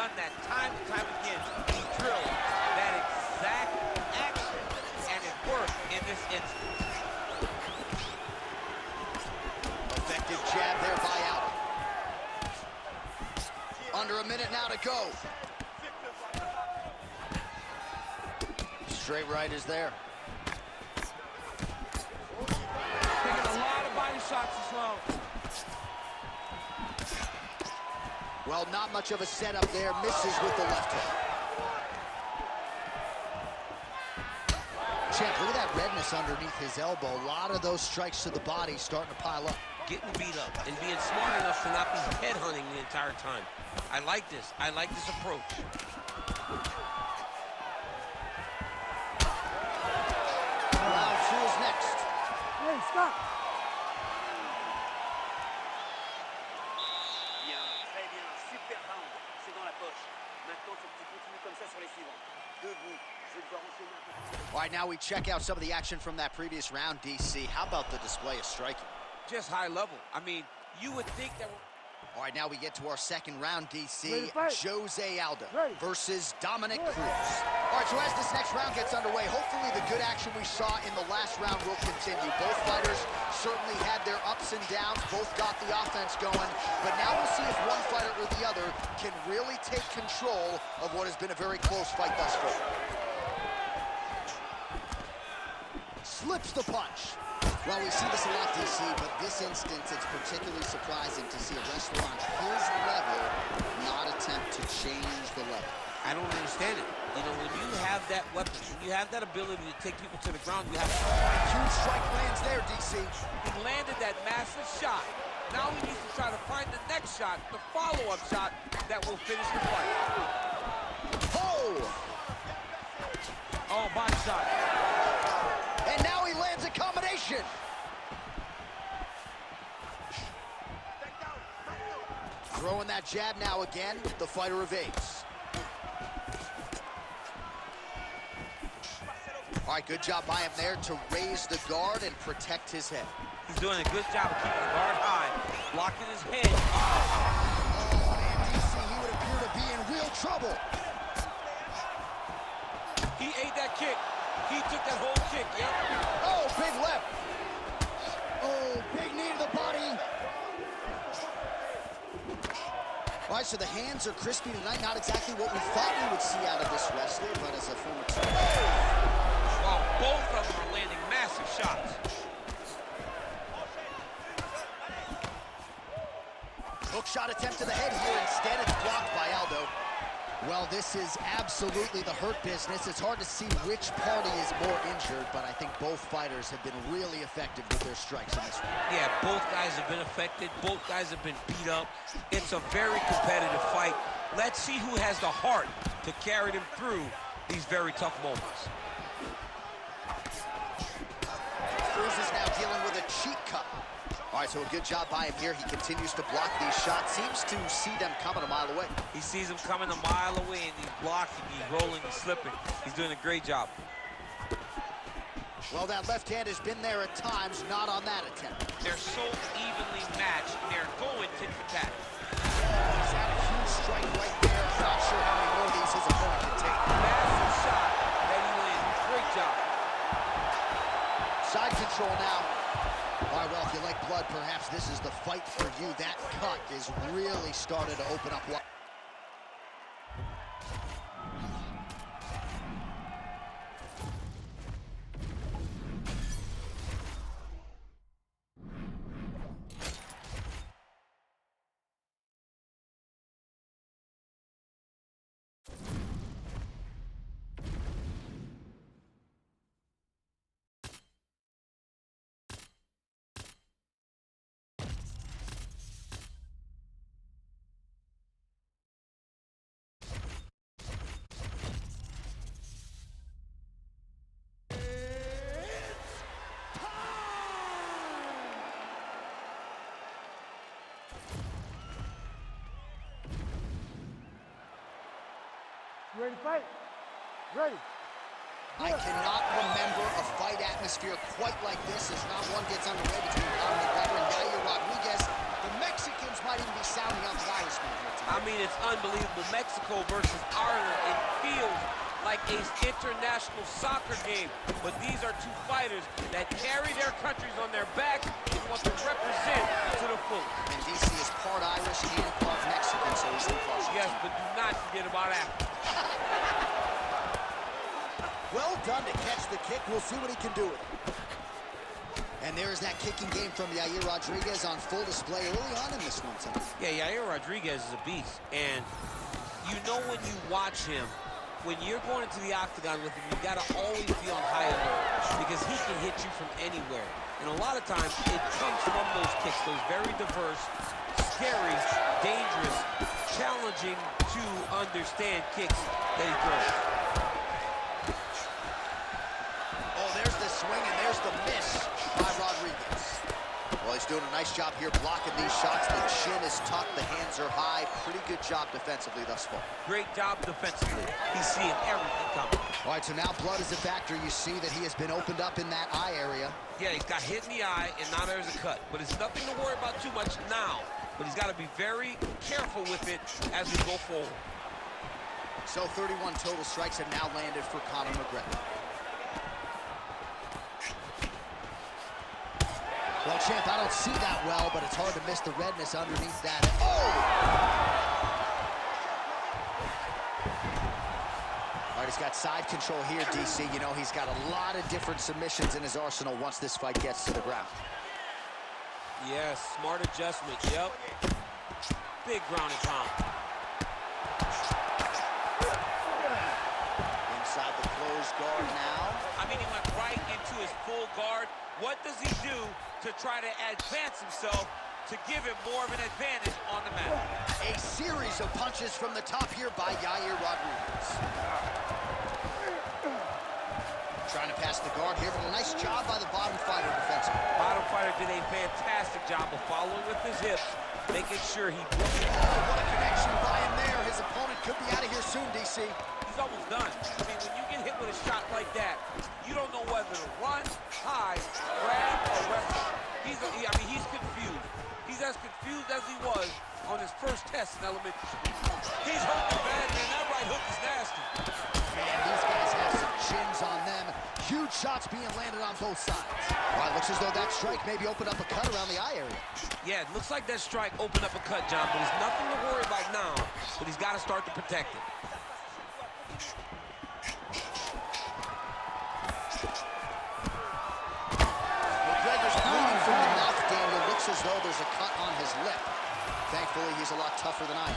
done that time and time again. He drilled that exact action, and it worked in this instance. Effective jab there by Aldo. Under a minute now to go. Straight right is there. Taking a lot of body shots this round. Well, not much of a setup there. Misses with the left hook. Champ, look at that redness underneath his elbow. A lot of those strikes to the body starting to pile up. Getting beat up and being smart enough to not be headhunting the entire time. I like this. I like this approach. Round 2 is next. Hey, stop. All right, now we check out some of the action from that previous round, DC. How about the display of striking? Just high level. I mean, you would think that... All right, now we get to our second round, DC. Jose Aldo versus Dominic Cruz. All right, so as this next round gets underway, hopefully the good action we saw in the last round will continue. Both fighters certainly had their ups and downs. Both got the offense going. But now we'll see if one fighter or the other can really take control of what has been a very close fight thus far. Slips the punch. Well, we see this a lot, DC, but this instance, it's particularly surprising to see a wrestler on his level not attempt to change the level. I don't understand it. You know, when you have that weapon, when you have that ability to take people to the ground, you have... Huge strike lands there, DC. He landed that massive shot. Now he needs to try to find the next shot, the follow-up shot that will finish the fight. Oh! Oh, body shot. And now he lands a combination. Throwing that jab now again, the fighter evades. All right, good job by him there to raise the guard and protect his head. He's doing a good job of keeping the guard high, blocking his head. Oh, man, DC, he would appear to be in real trouble. He ate that kick. He took that whole kick, yep. Oh, big left. Oh, big knee to the body. All right, so the hands are crispy tonight. Not exactly what we thought we would see out of this wrestler, but as a former... Well, both of them are landing massive shots. Hook shot attempt to the head here. Instead, it's blocked by Aldo. Well, this is absolutely the hurt business. It's hard to see which party is more injured, but I think both fighters have been really effective with their strikes in this one. Yeah, both guys have been affected. Both guys have been beat up. It's a very competitive fight. Let's see who has the heart to carry them through these very tough moments. Cruz is now dealing with a cheek cut. All right, so a good job by him here. He continues to block these shots. Seems to see them coming a mile away. He sees them coming a mile away, and he's blocking, he's rolling, he's slipping. He's doing a great job. Well, that left hand has been there at times, not on that attempt. They're so evenly matched, and they're going tit for tat. He's had a huge strike right there. I'm not sure how many more of these his opponent can take. Massive shot that he landed. Great job. Side control now. All right, well, if you like blood, perhaps this is the fight for you. That cut is really started to open up. Ready to fight? Ready. I cannot remember a fight atmosphere quite like this as round one gets underway between Conor McGregor and Yair Rodriguez. The Mexicans might even be sounding out the Irishman here tonight. I mean, it's unbelievable. Mexico versus Ireland. It feels like an international soccer game. But these are two fighters that carry their countries on their back and want to represent to the fullest. And DC is part Irish and part Mexican, so he's impartial. Yes, but do not forget about Africa. Well done to catch the kick. We'll see what he can do with it. And there's that kicking game from Yair Rodriguez on full display early on in this one tonight. Yeah, Yair Rodriguez is a beast. And you know when you watch him, when you're going into the octagon with him, you got to always be on high alert because he can hit you from anywhere. And a lot of times, it comes from those kicks, those very diverse, scary, dangerous, challenging to understand kicks that he throws. Oh, there's the swing, and there's the miss by Rodriguez. Well, he's doing a nice job here blocking these shots. The chin is tucked, the hands are high. Pretty good job defensively thus far. Great job defensively. He's seeing everything coming. All right, so now blood is a factor. You see that he has been opened up in that eye area. Yeah, he's got hit in the eye, and now there's a cut. But it's nothing to worry about too much now. But he's got to be very careful with it as we go forward. So 31 total strikes have now landed for Conor McGregor. Well, champ, I don't see that well, but it's hard to miss the redness underneath that. Oh! All right, he's got side control here, DC. You know, he's got a lot of different submissions in his arsenal once this fight gets to the ground. Yes, smart adjustment, yep. Big ground and pound. Inside the closed guard now. I mean, he went right into his full guard. What does he do to try to advance himself to give him more of an advantage on the mat? A series of punches from the top here by Yair Rodriguez. Trying to pass the guard here, but a nice job by the bottom fighter defensively. Bottom fighter did a fantastic job of following with his hips, making sure he... Oh, what a connection by him there. His opponent could be out of here soon, DC. He's almost done. I mean, when you get hit with a shot like that, you don't know whether to run, hide, grab, or wrestle. He's confused. He's as confused as he was on his first test in elementary school. He's hooking bad, man. That right hook is nasty. Man, these guys have some chins on them. Huge shots being landed on both sides. Well, it looks as though that strike maybe opened up a cut around the eye area. Yeah, it looks like that strike opened up a cut, John, but there's nothing to worry about now, but he's got to start to protect it. McGregor's bleeding from the mouth, Daniel. Looks as though there's a cut on his lip. Thankfully, he's a lot tougher than I am.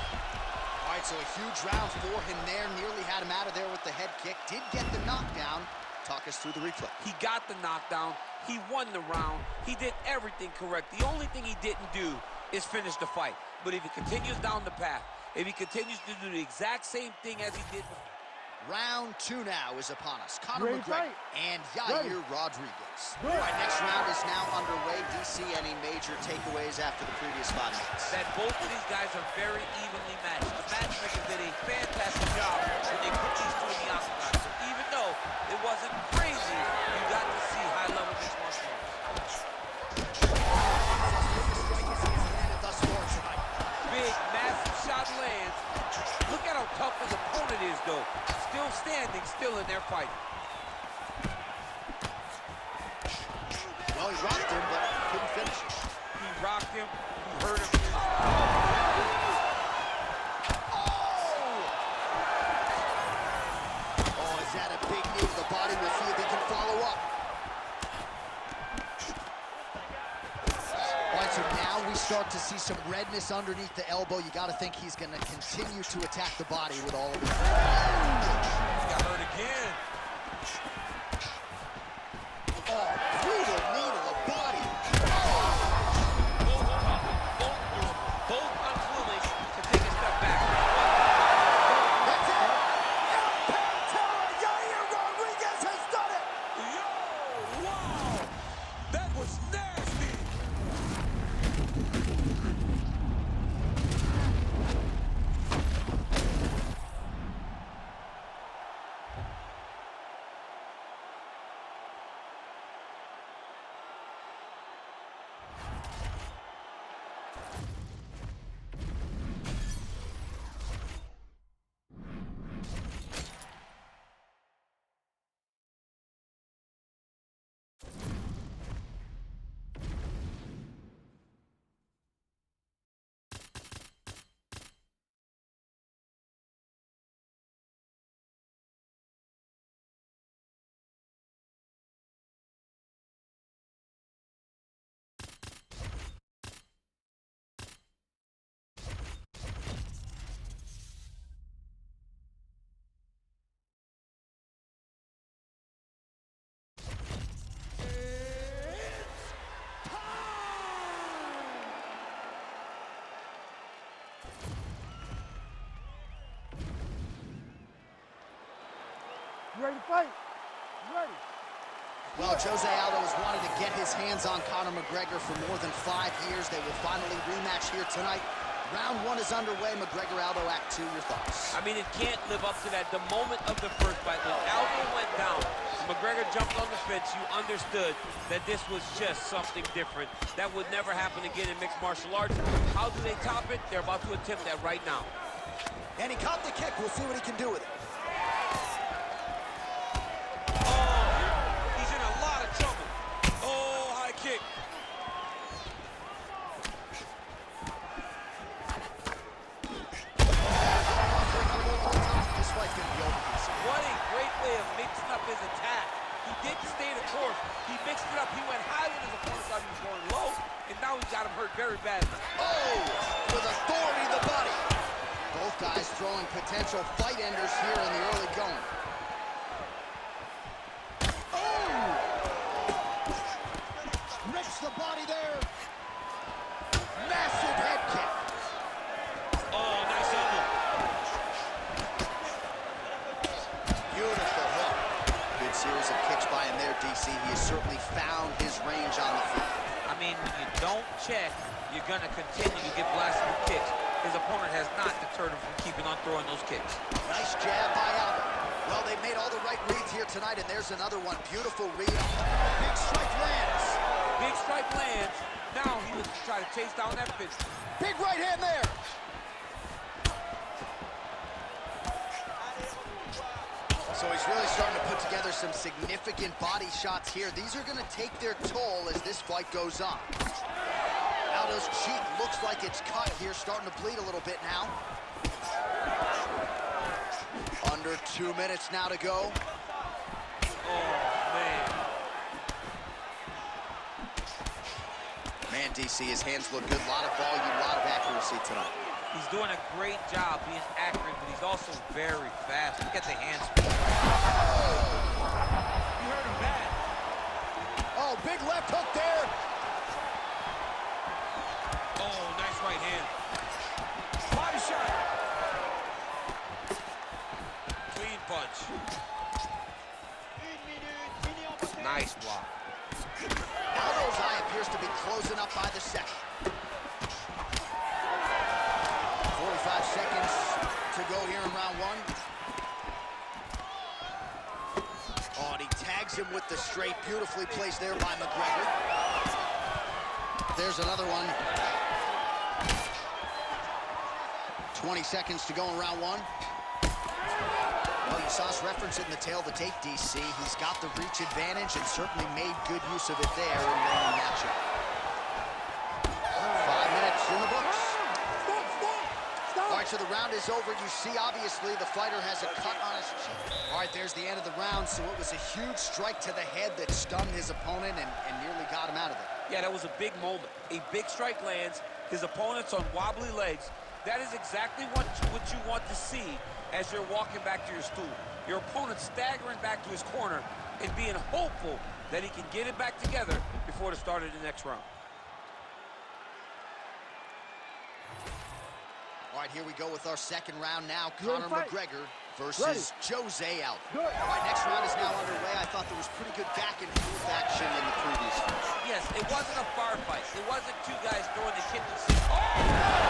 All right, so a huge round for him there. Nearly had him out of there with the head kick. Did get the knockdown. Talk us through the replay. He got the knockdown. He won the round. He did everything correct. The only thing he didn't do is finish the fight. But if he continues down the path, if he continues to do the exact same thing as he did before. Round 2 now is upon us. Conor McGregor and Yair Rodriguez. All right, next round is now underway. DC, any major takeaways after the previous 5 minutes? That both of these guys are very evenly matched. The matchmaker did a fantastic job when they put these two in the octagon. So even though it wasn't crazy, you got to see high-level mixed martial arts. Big, massive shot lands. Look at how tough his opponent is, though. Still standing, still in their fight. Well, he rocked him, but couldn't finish it. He rocked him, he hurt him. Oh, is that a big knee to the body? We'll see if he can follow up. All right, so now we start to see some redness underneath the elbow. You got to think he's going to continue to attack the body with all of his... Got hurt again. Oh, brutal knee to the body. Both unwilling to take a step back. That's it. Yair Rodriguez has done it. Yo, wow. That was nasty. ready to fight? You ready? Well, Jose Aldo has wanted to get his hands on Conor McGregor for more than 5 years. They will finally rematch here tonight. Round 1 is underway. McGregor-Aldo, Act 2, your thoughts? I mean, it can't live up to that. The moment of the first fight, when Aldo went down, McGregor jumped on the fence, you understood that this was just something different. That would never happen again in mixed martial arts. How do they top it? They're about to attempt that right now. And he caught the kick. We'll see what he can do with it. Oh, he's in a lot of trouble. Oh, high kick. This fight's gonna be over. What a great way of mixing up his attack. He didn't stay the course. He mixed it up. He went high when his opponent thought he was going low, and now he's got him hurt very badly. Oh, with authority to the body. Both guys throwing potential fight enders here in the early going. Oh! Rips the body there. Massive head kick. Oh, nice elbow. Beautiful hook. Good series of kicks by him there, DC. He has certainly found his range on the feet. I mean, when you don't check, you're going to continue to get blasted with kicks. His opponent has not deterred him from keeping on throwing those kicks. Nice jab by Aldo. Well, they've made all the right reads here tonight, and there's another one. Beautiful read. Big strike lands. Big strike lands. Now he was trying to chase down that finish. Big right hand there. So he's really starting to put together some significant body shots here. These are going to take their toll as this fight goes on. Aldo's cheek looks like it's cut here, starting to bleed a little bit now. Under 2 minutes now to go. Oh, man. Man, DC, his hands look good. A lot of volume, a lot of accuracy tonight. He's doing a great job being accurate, but he's also very fast. Look at the hands. You heard him bad. Oh, big left hook there. Oh, nice right hand. Body shot. Clean punch. Nice block. Aldo's eye appears to be closing up by the second. 45 seconds to go here in round 1. Oh, and he tags him with the straight. Beautifully placed there by McGregor. There's another one. 20 seconds to go in round 1. Well, you saw us reference it in the tail of the tape, DC. He's got the reach advantage and certainly made good use of it there in the matchup. 5 minutes in the books. All right, so the round is over. You see, obviously, the fighter has a cut on his cheek. All right, there's the end of the round. So it was a huge strike to the head that stunned his opponent and nearly got him out of there. Yeah, that was a big moment. A big strike lands. His opponent's on wobbly legs. That is exactly what you want to see as you're walking back to your stool. Your opponent staggering back to his corner and being hopeful that he can get it back together before the start of the next round. All right, here we go with our second round now. Conor McGregor versus Jose Aldo. All right, next round is now underway. I thought there was pretty good back and forth action in the previous fight. Yes, it wasn't a bar fight. It wasn't two guys throwing the kitchen sink. Oh!